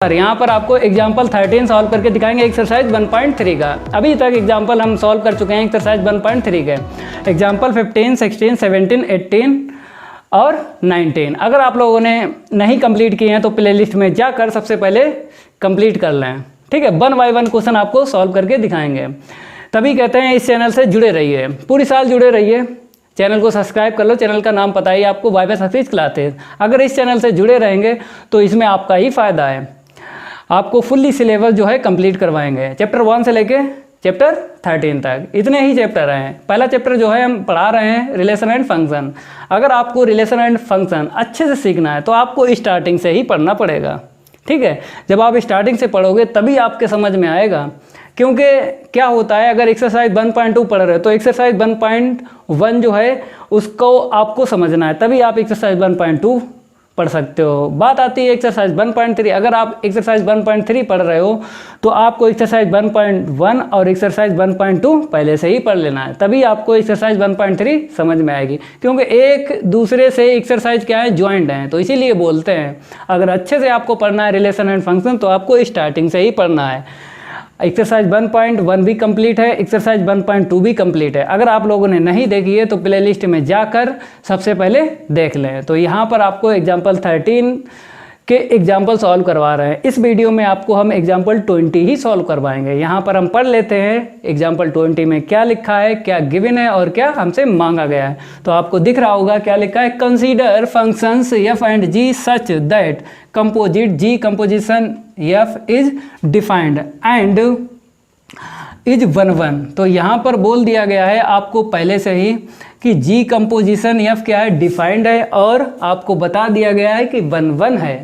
यहाँ पर आपको एग्जाम्पल 13 सॉल्व करके दिखाएंगे एक्सरसाइज 1.3 का। अभी तक एग्जाम्पल हम सॉल्व कर चुके हैं एक्सरसाइज 1.3 के। एग्जाम्पल 15, 16, 17, 18 और 19 अगर आप लोगों ने नहीं कंप्लीट किए हैं तो प्लेलिस्ट में जाकर सबसे पहले कंप्लीट कर लें, ठीक है। 1 बाय 1 क्वेश्चन आपको सॉल्व करके दिखाएंगे। तभी कहते हैं इस चैनल से जुड़े रहिए, पूरी साल जुड़े रहिए। चैनल को सब्सक्राइब कर लो, चैनल का नाम पता ही आपको, वाईफाई सक्सेस क्लासेस। अगर इस चैनल से जुड़े रहेंगे तो इसमें आपका ही फ़ायदा है। आपको फुल्ली सिलेबस जो है कंप्लीट करवाएंगे, चैप्टर 1 से लेके चैप्टर 13 तक। इतने ही चैप्टर हैं। पहला चैप्टर जो है हम पढ़ा रहे हैं रिलेशन एंड फंक्शन। अगर आपको रिलेशन एंड फंक्शन अच्छे से सीखना है तो आपको स्टार्टिंग से ही पढ़ना पड़ेगा, ठीक है। जब आप स्टार्टिंग से पढ़ोगे तभी आपके समझ में आएगा। क्योंकि क्या होता है, अगर एक्सरसाइज 1.2 पढ़ रहे हो तो एक्सरसाइज 1.1 जो है उसको आपको समझना है, तभी आप एक्सरसाइज 1.2 पढ़ सकते हो। बात आती है एक्सरसाइज 1.3। अगर आप एक्सरसाइज 1.3 पढ़ रहे हो तो आपको एक्सरसाइज 1.1 और एक्सरसाइज 1.2 पहले से ही पढ़ लेना है, तभी आपको एक्सरसाइज 1.3 समझ में आएगी। क्योंकि एक दूसरे से एक्सरसाइज क्या है, ज्वाइंट हैं, तो इसीलिए बोलते हैं अगर अच्छे से आपको पढ़ना है रिलेशन एंड फंक्शन तो आपको स्टार्टिंग से ही पढ़ना है। एक्सरसाइज 1.1 भी कंप्लीट है, एक्सरसाइज 1.2 भी कंप्लीट है। अगर आप लोगों ने नहीं देखी है तो प्लेलिस्ट में जाकर सबसे पहले देख लें। तो यहाँ पर आपको एग्जाम्पल 13 के एग्जाम्पल सॉल्व करवा रहे हैं। इस वीडियो में आपको हम एग्जाम्पल 20 ही सॉल्व करवाएंगे। यहाँ पर हम पढ़ लेते हैं एग्जाम्पल 20 में क्या लिखा है, क्या गिवन है और क्या हमसे मांगा गया है। तो आपको दिख रहा होगा क्या लिखा है, consider functions f and g such that composite g composition f is defined and is 1 तो यहाँ पर बोल दिया गया है आपको पहले से ही कि g कंपोजिशन f क्या है, डिफाइंड है, और आपको बता दिया गया है कि 1 है।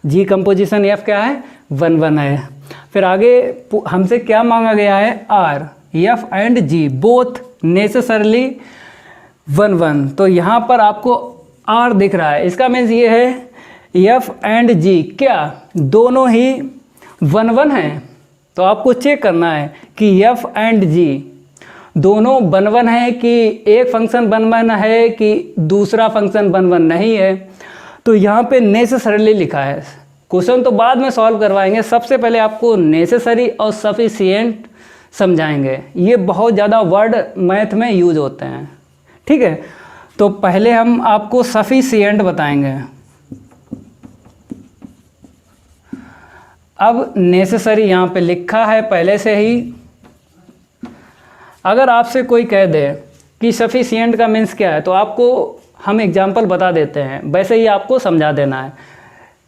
g कंपोजिशन f क्या है, 1 है। फिर आगे हमसे क्या मांगा गया है, r f and g both necessarily 1 तो यहाँ पर आपको r दिख रहा है, इसका मीन्स ये है f एंड g क्या दोनों ही 1 है। तो आपको चेक करना है कि f एंड g दोनों 1 है कि एक फंक्शन 1 है कि दूसरा फंक्शन 1 नहीं है। तो यहाँ पे नेसेसरली लिखा है। क्वेश्चन तो बाद में सॉल्व करवाएंगे, सबसे पहले आपको नेसेसरी और सफिशिएंट समझाएंगे। ये बहुत ज़्यादा वर्ड मैथ में यूज होते हैं, ठीक है। तो पहले हम आपको सफिशिएंट बताएंगे। अब नेसेसरी यहाँ पे लिखा है पहले से ही। अगर आपसे कोई कह दे कि सफिशिएंट का मीन्स क्या है तो आपको हम एग्जांपल बता देते हैं, वैसे ही आपको समझा देना है।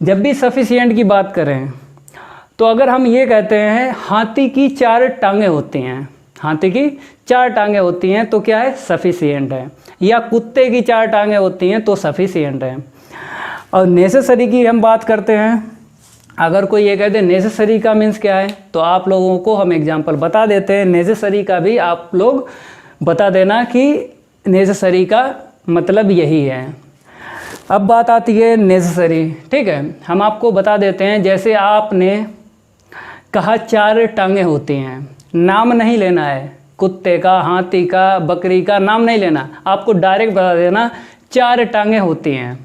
जब भी सफिशिएंट की बात करें तो अगर हम ये कहते हैं हाथी की 4 टांगें होती हैं, हाथी की 4 टांगें होती हैं तो क्या है, सफिशिएंट है। या कुत्ते की 4 टांगें होती हैं तो सफिशिएंट है। और नेसेसरी की हम बात करते हैं, अगर कोई ये कहते हैं नेसेसरी का मीन्स क्या है तो आप लोगों को हम एग्जांपल बता देते हैं। नेसेसरी का भी आप लोग बता देना कि नेसेसरी का मतलब यही है। अब बात आती है नेसेसरी, ठीक है। हम आपको बता देते हैं, जैसे आपने कहा 4 टांगें होती हैं, नाम नहीं लेना है, कुत्ते का, हाथी का, बकरी का नाम नहीं लेना, आपको डायरेक्ट बता देना 4 टांगें होती हैं।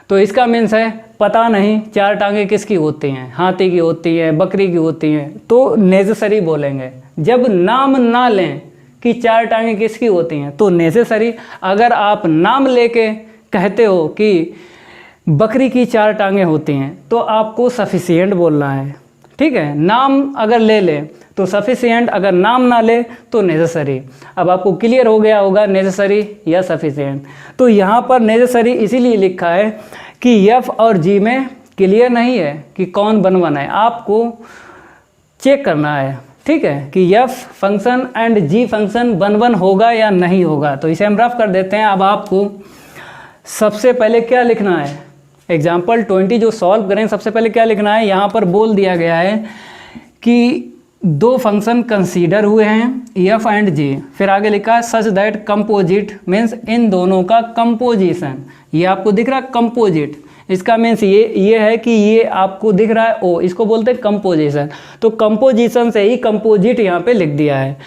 तो इसका मीन्स है पता नहीं 4 टांगें किसकी होती हैं, हाथी की होती हैं, बकरी की होती हैं, तो नेसेसरी बोलेंगे। जब नाम ना लें कि 4 टांगें किसकी होती हैं तो नेसेसरी। अगर आप नाम लेके कहते हो कि बकरी की 4 टांगें होती हैं तो आपको सफिशिएंट बोलना है, ठीक है। नाम अगर ले ले तो सफिशिएंट, अगर नाम ना ले तो नेसेसरी। अब आपको क्लियर हो गया होगा नेसेसरी या सफिशिएंट। तो यहाँ पर नेसेसरी इसीलिए लिखा है कि f और g में क्लियर नहीं है कि कौन 1 है, आपको चेक करना है, ठीक है, कि f function and g function 1 होगा या नहीं होगा। तो इसे हम रफ कर देते हैं। अब आपको सबसे पहले क्या लिखना है, एग्जाम्पल 20 जो सॉल्व करें सबसे पहले क्या लिखना है, यहाँ पर बोल दिया गया है कि 2 फंक्शन कंसीडर हुए हैं f एंड g। फिर आगे लिखा है such that composite means in दोनों का कंपोजिशन। ये आपको दिख रहा है कंपोजिट, इसका मीन्स ये है कि ये आपको दिख रहा है ओ, इसको बोलते हैं कंपोजिशन। तो कंपोजिशन से ही कंपोजिट यहाँ पे लिख दिया है।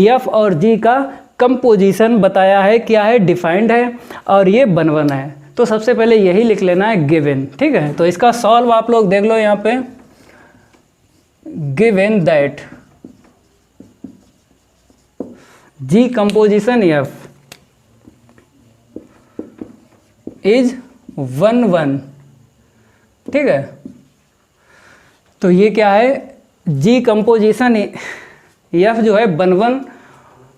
f और g का कंपोजिशन बताया है क्या है, डिफाइंड है, और ये 1 है। तो सबसे पहले यही लिख लेना है गिवन, ठीक है। तो इसका सॉल्व आप लोग देख लो यहाँ पे given that g composition f is 1 1, ठीक है। तो ये क्या है, जी कंपोजिशन एफ जो है 1 1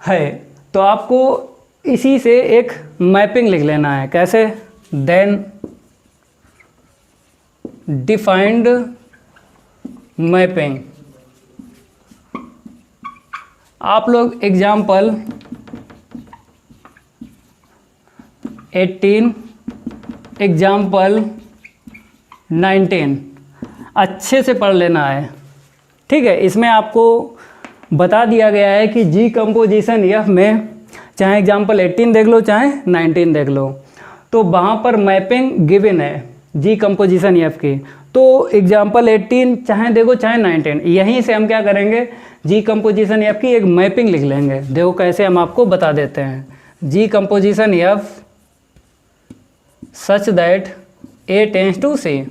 है। तो आपको इसी से एक मैपिंग लिख लेना है। कैसे? Then defined mapping. आप लोग एग्जाम्पल 18, एग्जाम्पल 19 अच्छे से पढ़ लेना है, ठीक है। इसमें आपको बता दिया गया है कि जी कंपोजिशन एफ में चाहे एग्जाम्पल 18 देख लो चाहे 19 देख लो, तो वहाँ पर मैपिंग गिवन है जी कंपोजिशन एफ की। तो एग्जाम्पल 18 चाहे देखो चाहे 19, यहीं से हम क्या करेंगे, जी कंपोजिशन एफ की एक मैपिंग लिख लेंगे। देखो कैसे, हम आपको बता देते हैं। G composition f such that a tends to c,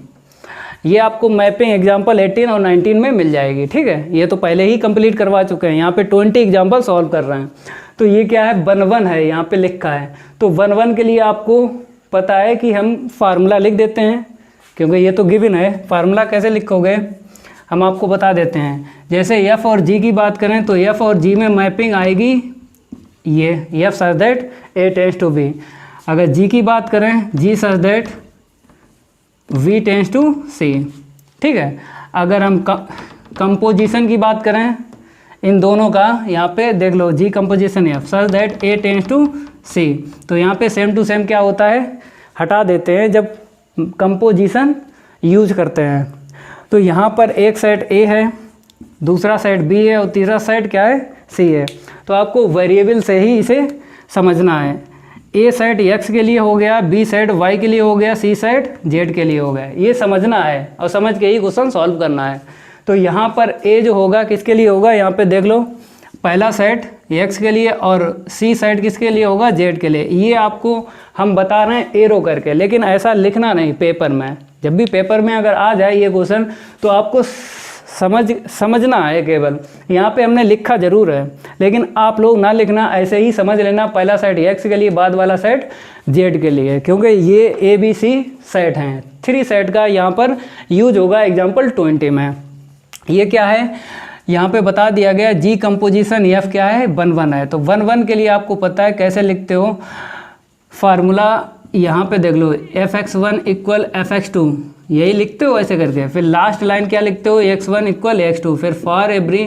ये आपको मैपिंग एग्जाम्पल 18 और 19 में मिल जाएगी, ठीक है। ये तो पहले ही कंप्लीट करवा चुके हैं, यहाँ पे 20 एग्जाम्पल सॉल्व कर रहे हैं। तो ये क्या है, 1 1 है, यहाँ पे लिखा है। तो 1 1 के लिए आपको पता है कि हम फार्मूला लिख देते हैं, क्योंकि ये तो गिवन है। फार्मूला कैसे लिखोगे हम आपको बता देते हैं। जैसे एफ और जी की बात करें तो एफ और जी में मैपिंग आएगी ये F such that a tends to be. अगर जी की बात करें, जी such that we tends to सी, ठीक है। अगर हम कंपोजिशन की बात करें इन दोनों का, यहाँ पे देख लो g composition f such that a tends to c. तो यहाँ पे सेम टू सेम क्या होता है, हटा देते हैं जब कंपोजिशन यूज करते हैं। तो यहाँ पर एक सेट ए है, दूसरा सेट बी है और तीसरा सेट क्या है, सी है। तो आपको वेरिएबल से ही इसे समझना है। ए सेट एक्स के लिए हो गया, बी सेट वाई के लिए हो गया, सी सेट जेड के लिए हो गया, ये समझना है और समझ के ही क्वेश्चन सॉल्व करना है। तो यहाँ पर ए जो होगा किसके लिए होगा, यहाँ पे देख लो, पहला सेट एक्स के लिए और सी सेट किसके लिए होगा, जेड के लिए। ये आपको हम बता रहे हैं एरो करके, लेकिन ऐसा लिखना नहीं पेपर में। जब भी पेपर में अगर आ जाए ये क्वेश्चन तो आपको समझना है केवल। यहाँ पे हमने लिखा जरूर है, लेकिन आप लोग ना लिखना, ऐसे ही समझ लेना। पहला सेट एक्स के लिए, बाद वाला सेट जेड के लिए, क्योंकि ये ए बी सी सेट हैं। 3 सेट का यहाँ पर यूज होगा एग्जाम्पल 20 में। ये क्या है, यहाँ पे बता दिया गया जी कंपोजिशन एफ क्या है, 1 1 है। तो 1 1 के लिए आपको पता है कैसे लिखते हो, फार्मूला यहाँ पे देख लो, fx1 इक्वल fx2, यही लिखते हो ऐसे करके। फिर लास्ट लाइन क्या लिखते हो, x1 इक्वल x2। फिर for every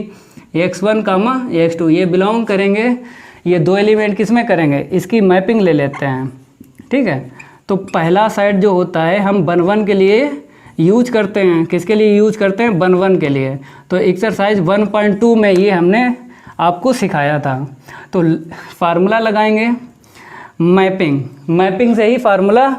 x1 comma x2, ये बिलोंग करेंगे, ये 2 एलिमेंट किस में करेंगे, इसकी मैपिंग ले लेते हैं, ठीक है। तो पहला साइड जो होता है हम 1 1 के लिए यूज करते हैं, किसके लिए यूज करते हैं, 1 1 के लिए। तो एक्सरसाइज 1.2 में ये हमने आपको सिखाया था। तो फार्मूला लगाएंगे मैपिंग से ही फार्मूला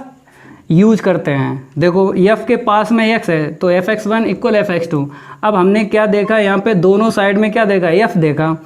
यूज करते हैं। देखो एफ के पास में एक्स है तो fx1 इक्वल fx2। अब हमने क्या देखा, यहाँ पे दोनों साइड में क्या देखा, एफ देखा।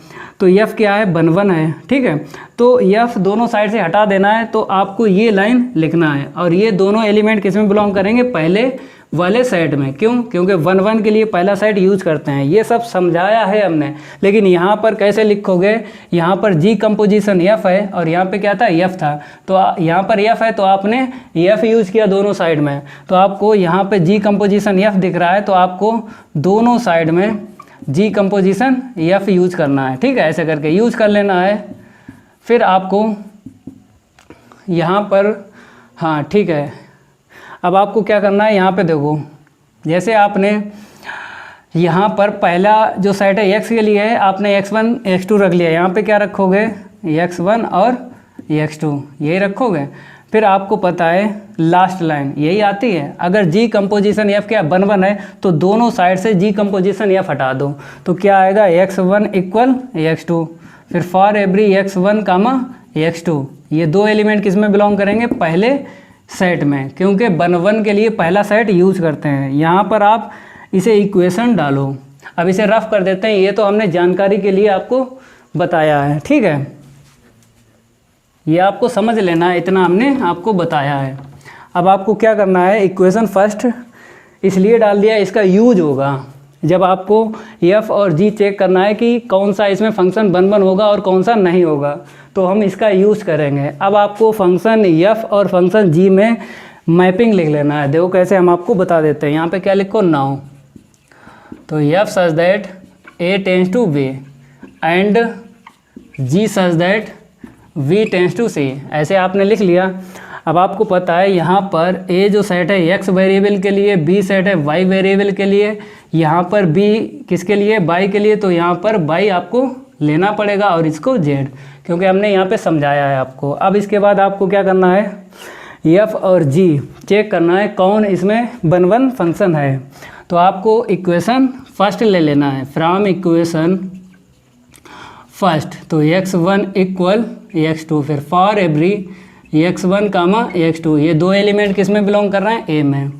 तो एफ क्या है, 1 1 है, ठीक है। तो एफ दोनों साइड से हटा देना है, तो आपको ये लाइन लिखना है। और ये दोनों एलिमेंट किस में बिलोंग करेंगे, पहले वाले सेट में। क्यों, क्योंकि 1 1 के लिए पहला सेट यूज करते हैं। ये सब समझाया है हमने, लेकिन यहाँ पर कैसे लिखोगे, यहाँ पर जी कंपोजिशन एफ है और यहाँ पे क्या था, एफ था। तो यहाँ पर एफ है तो आपने एफ यूज किया दोनों साइड में। तो आपको यहाँ पे जी कंपोजिशन एफ दिख रहा है, तो आपको दोनों साइड में जी कंपोजिशन एफ यूज करना है, ठीक है। ऐसे करके यूज कर लेना है। फिर आपको यहाँ पर, हाँ ठीक है, अब आपको क्या करना है, यहाँ पे देखो, जैसे आपने यहाँ पर पहला जो सेट है एक्स के लिए है, आपने x1 x2 रख लिया। यहाँ पे क्या रखोगे, x1 और x2 यही रखोगे। फिर आपको पता है लास्ट लाइन यही आती है। अगर जी कंपोजिशन एफ क्या 1 1 है तो दोनों साइड से जी कंपोजिशन एफ हटा दो, तो क्या आएगा, x1 इक्वल x2। फिर for every x1 comma x2, ये 2 एलिमेंट किस में बिलोंग करेंगे, पहले सेट में, क्योंकि 1 1 के लिए पहला सेट यूज करते हैं। यहाँ पर आप इसे इक्वेशन डालो। अब इसे रफ कर देते हैं, ये तो हमने जानकारी के लिए आपको बताया है, ठीक है। ये आपको समझ लेना है, इतना हमने आपको बताया है। अब आपको क्या करना है, इक्वेशन फर्स्ट इसलिए डाल दिया, इसका यूज होगा। जब आपको एफ और जी चेक करना है कि कौन सा इसमें फंक्शन बन होगा और कौन सा नहीं होगा, तो हम इसका यूज़ करेंगे। अब आपको फंक्शन एफ और फंक्शन जी में मैपिंग लिख लेना है। देखो कैसे, हम आपको बता देते हैं। यहाँ पे क्या लिखो, नाउ, तो f such that a tends to b and g such that v tends to c, ऐसे आपने लिख लिया। अब आपको पता है यहाँ पर ए जो सेट है एक्स वेरिएबल के लिए, बी सेट है वाई वेरिएबल के लिए, यहाँ पर बी किसके लिए, वाई के लिए, तो यहाँ पर वाई आपको लेना पड़ेगा और इसको जेड, क्योंकि हमने यहाँ पे समझाया है आपको। अब इसके बाद आपको क्या करना है, एफ और जी चेक करना है कौन इसमें वन फंक्शन है। तो आपको इक्वेशन फर्स्ट ले लेना है, फ्रॉम इक्वेशन फर्स्ट, तो x1 इक्वल x2, फिर for every x1 comma x2, ये दो एलिमेंट किस में बिलोंग कर रहे हैं, ए में।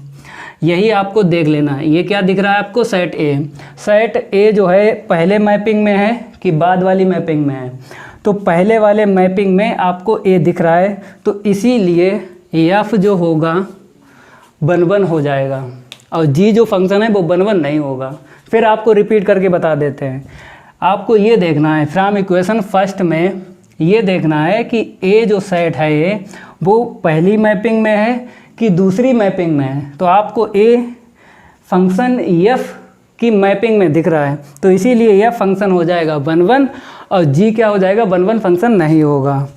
यही आपको देख लेना है। ये क्या दिख रहा है आपको, सेट ए। सेट ए जो है पहले मैपिंग में है कि बाद वाली मैपिंग में है, तो पहले वाले मैपिंग में आपको ए दिख रहा है, तो इसीलिए एफ जो होगा वन हो जाएगा और जी जो फंक्शन है वो वन नहीं होगा। फिर आपको रिपीट करके बता देते हैं। आपको ये देखना है फ्रॉम इक्वेशन फर्स्ट में, ये देखना है कि ए जो सेट है ये वो पहली मैपिंग में है कि दूसरी मैपिंग में है। तो आपको ए फंक्शन एफ की मैपिंग में दिख रहा है, तो इसीलिए यह फंक्शन हो जाएगा वन और जी क्या हो जाएगा, वन फंक्शन नहीं होगा।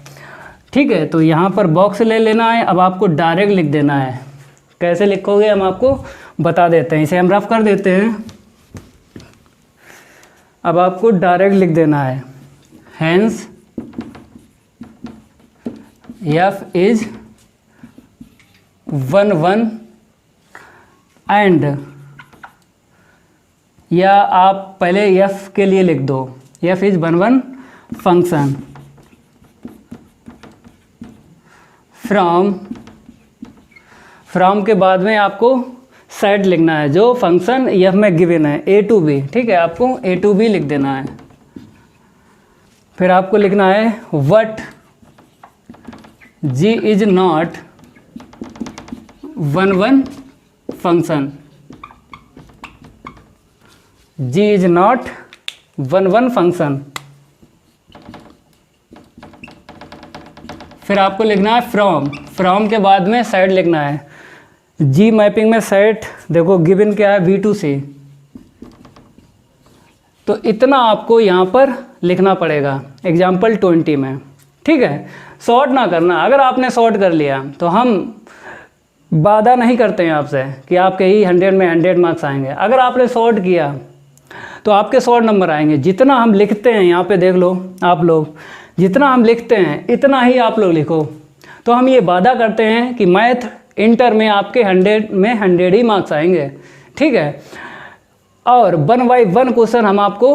ठीक है, तो यहाँ पर बॉक्स ले लेना है। अब आपको डायरेक्ट लिख देना है। कैसे लिखोगे हम आपको बता देते हैं, इसे हम रफ कर देते हैं। अब आपको डायरेक्ट लिख देना है, hence f is one and, या आप पहले एफ के लिए लिख दो, f is one function from के बाद में आपको सेट लिखना है जो फंक्शन एफ में गिवन है, ए टू बी। ठीक है, आपको ए टू बी लिख देना है। फिर आपको लिखना है what g is not one function, g is not one function. फिर आपको लिखना है फ्रॉम के बाद में सेट लिखना है। जी मैपिंग में सेट देखो गिवन क्या है, वी टू सी, तो इतना आपको यहाँ पर लिखना पड़ेगा एग्जाम्पल 20 में। ठीक है, शॉर्ट ना करना। अगर आपने शॉर्ट कर लिया तो हम वादा नहीं करते हैं आपसे कि आपके ही 100 में 100 मार्क्स आएंगे। अगर आपने शॉर्ट किया तो आपके शॉर्ट नंबर आएंगे। जितना हम लिखते हैं, यहाँ पे देख लो आप लोग, जितना हम लिखते हैं इतना ही आप लोग लिखो। तो हम ये वादा करते हैं कि मैथ इंटर में आपके 100 में 100 ही मार्क्स आएंगे। ठीक है, और 1 बाय 1 क्वेश्चन हम आपको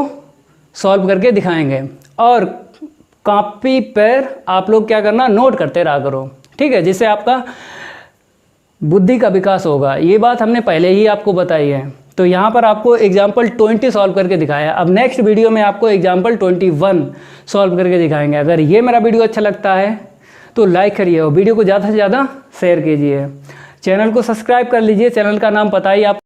सॉल्व करके दिखाएंगे, और कॉपी पर आप लोग क्या करना, नोट करते रहा करो। ठीक है, जिससे आपका बुद्धि का विकास होगा। ये बात हमने पहले ही आपको बताई है। तो यहाँ पर आपको एग्जाम्पल 20 सॉल्व करके दिखाया। अब नेक्स्ट वीडियो में आपको एग्जाम्पल 21 सॉल्व करके दिखाएंगे। अगर ये मेरा वीडियो अच्छा लगता है तो लाइक करिए और वीडियो को ज़्यादा से ज़्यादा शेयर कीजिए। चैनल को सब्सक्राइब कर लीजिए। चैनल का नाम पता ही आप